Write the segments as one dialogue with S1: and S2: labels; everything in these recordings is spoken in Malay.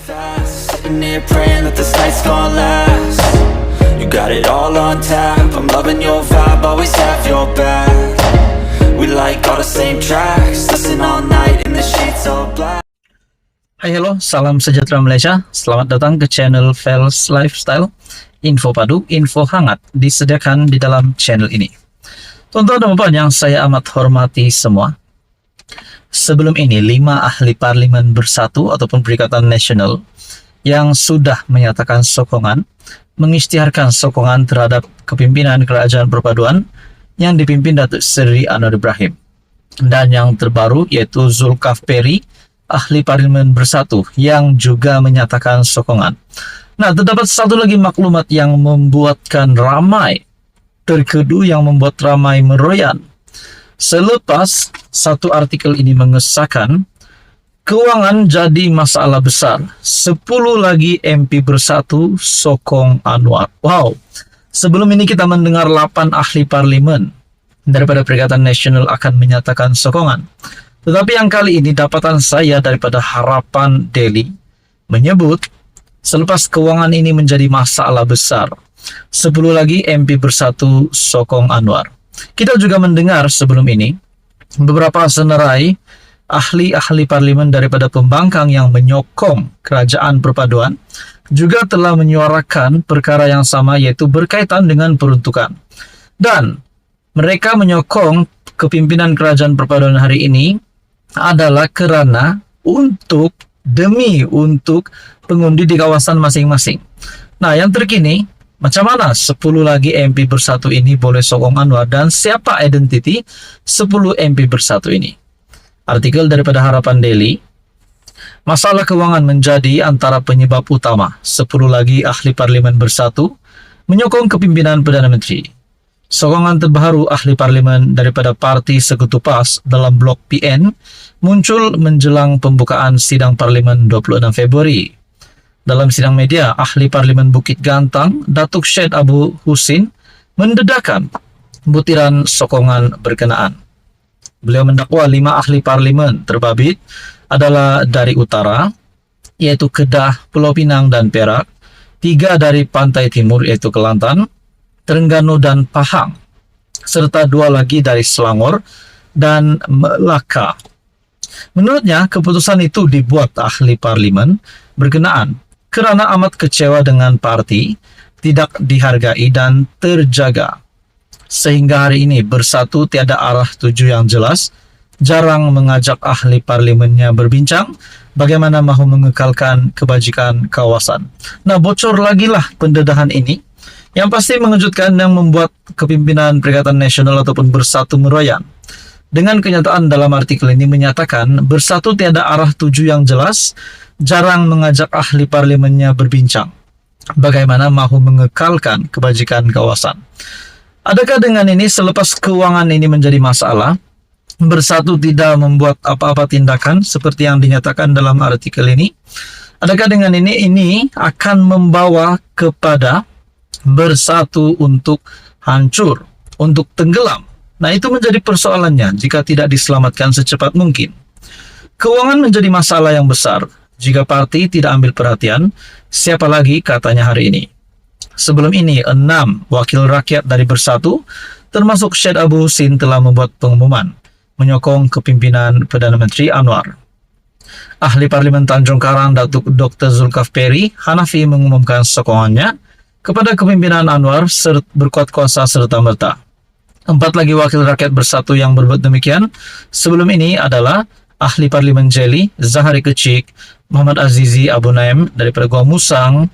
S1: fast, sitting here praying that this night's gonna last. You got it all on tap, I'm loving your vibe, always have your back. We like all the same tracks, listen all night in the sheets all black.
S2: Hai halo, salam sejahtera Malaysia. Selamat datang ke channel Fels Lifestyle. Info padu, info hangat disediakan di dalam channel ini. Tuan-tuan dan puan yang saya amat hormati semua. Sebelum ini 5 ahli parlimen bersatu ataupun Perikatan Nasional yang sudah menyatakan sokongan, mengisytiharkan sokongan terhadap kepimpinan Kerajaan Perpaduan yang dipimpin Datuk Seri Anwar Ibrahim. Dan yang terbaru yaitu Zulkifli, ahli parlimen bersatu yang juga menyatakan sokongan. Nah, terdapat satu lagi maklumat yang membuatkan ramai terkedu, yang membuat ramai meroyan. Selepas satu artikel ini mengesahkan, kewangan jadi masalah besar. 10 lagi MP bersatu sokong Anwar. Wow. Sebelum ini kita mendengar 8 ahli parlimen daripada Perikatan Nasional akan menyatakan sokongan. Tetapi yang kali ini dapatan saya daripada Harapan Daily menyebut selepas kewangan ini menjadi masalah besar, 10 lagi MP bersatu sokong Anwar. Kita juga mendengar sebelum ini beberapa senarai ahli-ahli parlimen daripada pembangkang yang menyokong Kerajaan Perpaduan juga telah menyuarakan perkara yang sama, yaitu berkaitan dengan peruntukan. Dan mereka menyokong kepimpinan Kerajaan Perpaduan hari ini adalah kerana untuk pengundi di kawasan masing-masing. Nah, yang terkini, macam mana 10 lagi MP bersatu ini boleh sokong Anwar dan siapa identiti 10 MP bersatu ini? Artikel daripada Harapan Daily, masalah kewangan menjadi antara penyebab utama 10 lagi ahli parlimen bersatu menyokong kepimpinan Perdana Menteri. Sokongan terbaru ahli parlimen daripada Parti Sekutu PAS dalam blok PN muncul menjelang pembukaan sidang parlimen 26 Februari. Dalam sidang media, ahli parlimen Bukit Gantang, Datuk Syed Abu Husin, mendedahkan butiran sokongan berkenaan. Beliau mendakwa 5 ahli parlimen terbabit adalah dari utara, yaitu Kedah, Pulau Pinang dan Perak, 3 dari pantai timur, yaitu Kelantan, Terengganu dan Pahang, serta 2 lagi dari Selangor dan Melaka. Menurutnya, keputusan itu dibuat ahli parlimen berkenaan kerana amat kecewa dengan parti tidak dihargai dan terjaga. Sehingga hari ini bersatu tiada arah tuju yang jelas, jarang mengajak ahli parlimennya berbincang bagaimana mahu mengekalkan kebajikan kawasan. Nah, bocor lagi lah pendedahan ini yang pasti mengejutkan, yang membuat kepimpinan Perikatan Nasional ataupun bersatu meroyan. Dengan kenyataan dalam artikel ini menyatakan bersatu tiada arah tuju yang jelas, jarang mengajak ahli parlimennya berbincang bagaimana mahu mengekalkan kebajikan kawasan. Adakah dengan ini selepas kewangan ini menjadi masalah, bersatu tidak membuat apa-apa tindakan seperti yang dinyatakan dalam artikel ini? Adakah dengan ini akan membawa kepada bersatu untuk hancur, untuk tenggelam? Nah, itu menjadi persoalannya jika tidak diselamatkan secepat mungkin. Kewangan menjadi masalah yang besar jika parti tidak ambil perhatian, siapa lagi katanya hari ini. Sebelum ini, 6 wakil rakyat dari Bersatu, termasuk Syed Abu Husin, telah membuat pengumuman menyokong kepimpinan Perdana Menteri Anwar. Ahli Parlimen Tanjung Karang, Datuk Dr. Zulkifli Hanafi, mengumumkan sokongannya kepada kepimpinan Anwar berkuat kuasa serta-merta. 4 lagi wakil rakyat Bersatu yang berbuat demikian sebelum ini adalah ahli parlimen Jeli, Zahari Kecik, Muhammad Azizi Abu Naim daripada Gua Musang,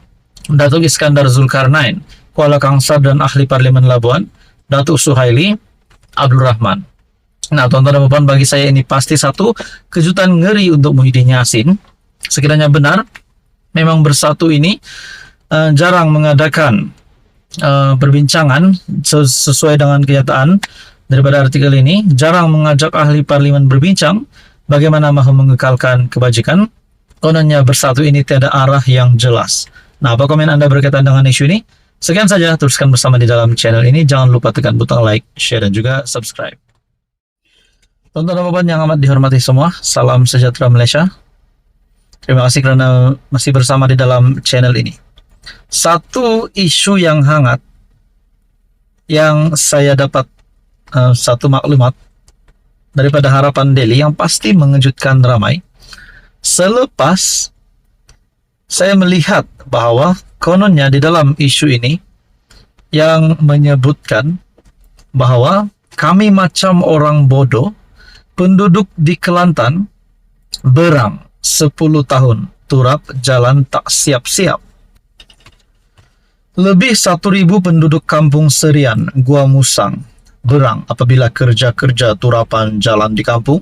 S2: Datuk Iskandar Zulkarnain, Kuala Kangsar, dan ahli parlimen Labuan, Datuk Suhaili Abdul Rahman. Nah, tuan-tuan dan puan, bagi saya ini pasti satu kejutan ngeri untuk Muhyiddin Yassin. Sekiranya benar, memang Bersatu ini jarang mengadakan perbincangan sesuai dengan kenyataan daripada artikel ini, jarang mengajak ahli parlimen berbincang bagaimana mahu mengekalkan kebajikan. Kononnya Bersatu ini tiada arah yang jelas. Nah, apa komen Anda berkaitan dengan isu ini? Sekian saja, teruskan bersama di dalam channel ini. Jangan lupa tekan butang like, share, dan juga subscribe. Tuan-tuan dan puan yang amat dihormati semua, salam sejahtera Malaysia. Terima kasih karena masih bersama di dalam channel ini. Satu isu yang hangat yang saya dapat satu maklumat daripada Harapan Daily yang pasti mengejutkan ramai. Selepas saya melihat bahwa kononnya di dalam isu ini yang menyebutkan bahwa kami macam orang bodoh, penduduk di Kelantan berang 10 tahun turap jalan tak siap-siap. Lebih 1.000 penduduk kampung Serian, Gua Musang, berang apabila kerja-kerja turapan jalan di kampung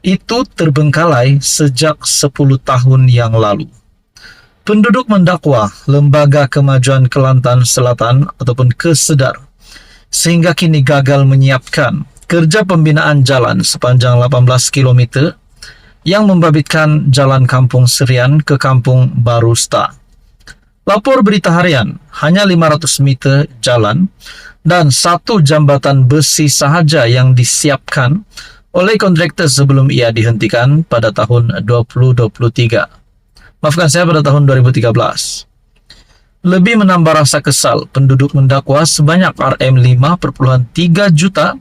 S2: itu terbengkalai sejak 10 tahun yang lalu. Penduduk mendakwa Lembaga Kemajuan Kelantan Selatan ataupun Kesedar sehingga kini gagal menyiapkan kerja pembinaan jalan sepanjang 18 km yang membabitkan jalan Kampung Serian ke Kampung Barusta. Lapor Berita Harian, hanya 500 meter jalan dan satu jambatan besi sahaja yang disiapkan oleh kontraktor sebelum ia dihentikan pada tahun 2023. Maafkan saya, pada tahun 2013. Lebih menambah rasa kesal, penduduk mendakwa sebanyak Rm5,3 juta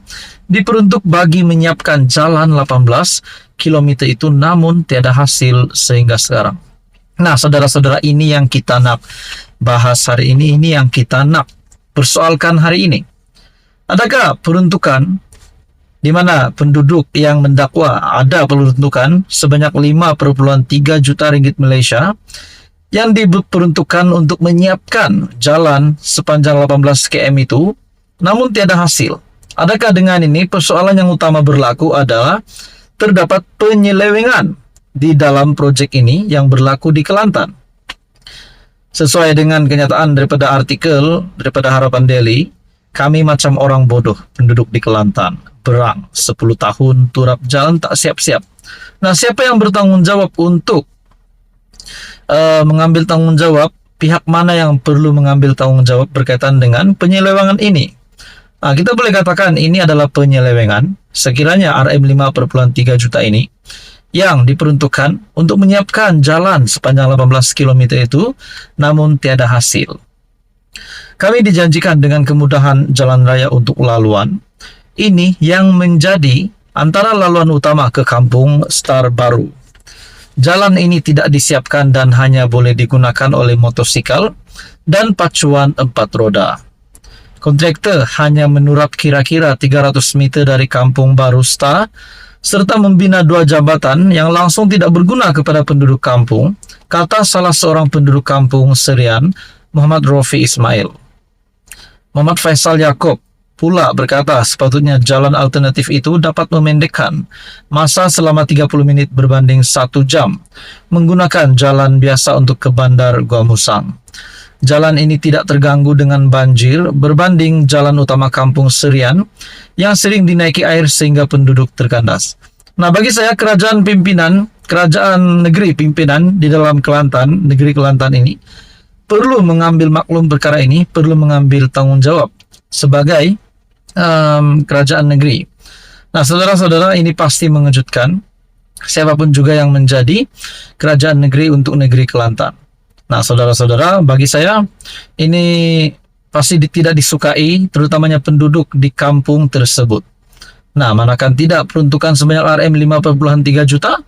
S2: diperuntuk bagi menyiapkan jalan 18 km itu, namun tiada hasil sehingga sekarang. Nah, saudara-saudara, ini yang kita nak bahas hari ini yang kita nak persoalkan hari ini. Adakah peruntukan di mana penduduk yang mendakwa ada peruntukan sebanyak 5,3 juta ringgit Malaysia yang diperuntukkan untuk menyiapkan jalan sepanjang 18 km itu, namun tiada hasil? Adakah dengan ini persoalan yang utama berlaku adalah terdapat penyelewengan di dalam proyek ini yang berlaku di Kelantan? Sesuai dengan kenyataan daripada artikel daripada Harapan Daily, kami macam orang bodoh, penduduk di Kelantan berang 10 tahun turap jalan tak siap-siap. Nah, siapa yang bertanggung jawab untuk mengambil tanggung jawab? Pihak mana yang perlu mengambil tanggung jawab berkaitan dengan penyelewengan ini? Nah, kita boleh katakan ini adalah penyelewengan. Sekiranya Rm5,3 juta ini yang diperuntukkan untuk menyiapkan jalan sepanjang 18 km itu, namun tiada hasil. Kami dijanjikan dengan kemudahan jalan raya untuk laluan. Ini yang menjadi antara laluan utama ke Kampung Star Baru. Jalan ini tidak disiapkan dan hanya boleh digunakan oleh motosikal dan pacuan 4 roda. Kontraktor hanya menurap kira-kira 300 meter dari Kampung Barusta serta membina 2 jambatan yang langsung tidak berguna kepada penduduk kampung, kata salah seorang penduduk Kampung Serian, Muhammad Rofi Ismail. Muhammad Faisal Yaakob pula berkata sepatutnya jalan alternatif itu dapat memendekkan masa selama 30 menit berbanding 1 jam menggunakan jalan biasa untuk ke Bandar Gua Musang. Jalan ini tidak terganggu dengan banjir berbanding jalan utama Kampung Serian yang sering dinaiki air sehingga penduduk terkandas. Nah, bagi saya kerajaan negeri pimpinan di dalam Kelantan, negeri Kelantan ini perlu mengambil maklum perkara ini, perlu mengambil tanggung jawab sebagai kerajaan negeri. Nah, saudara-saudara, ini pasti mengejutkan siapapun juga yang menjadi kerajaan negeri untuk negeri Kelantan. Nah, saudara-saudara, bagi saya ini pasti tidak disukai, terutamanya penduduk di kampung tersebut. Nah, manakan tidak peruntukan sebanyak Rm5,3 juta,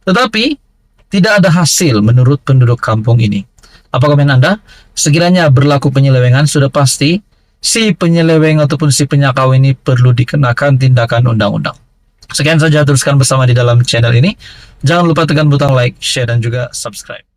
S2: tetapi tidak ada hasil menurut penduduk kampung ini. Apa komen Anda? Sekiranya berlaku penyelewengan, sudah pasti si penyeleweng ataupun si penyakau ini perlu dikenakan tindakan undang-undang. Sekian saja, teruskan bersama di dalam channel ini. Jangan lupa tekan butang like, share, dan juga subscribe.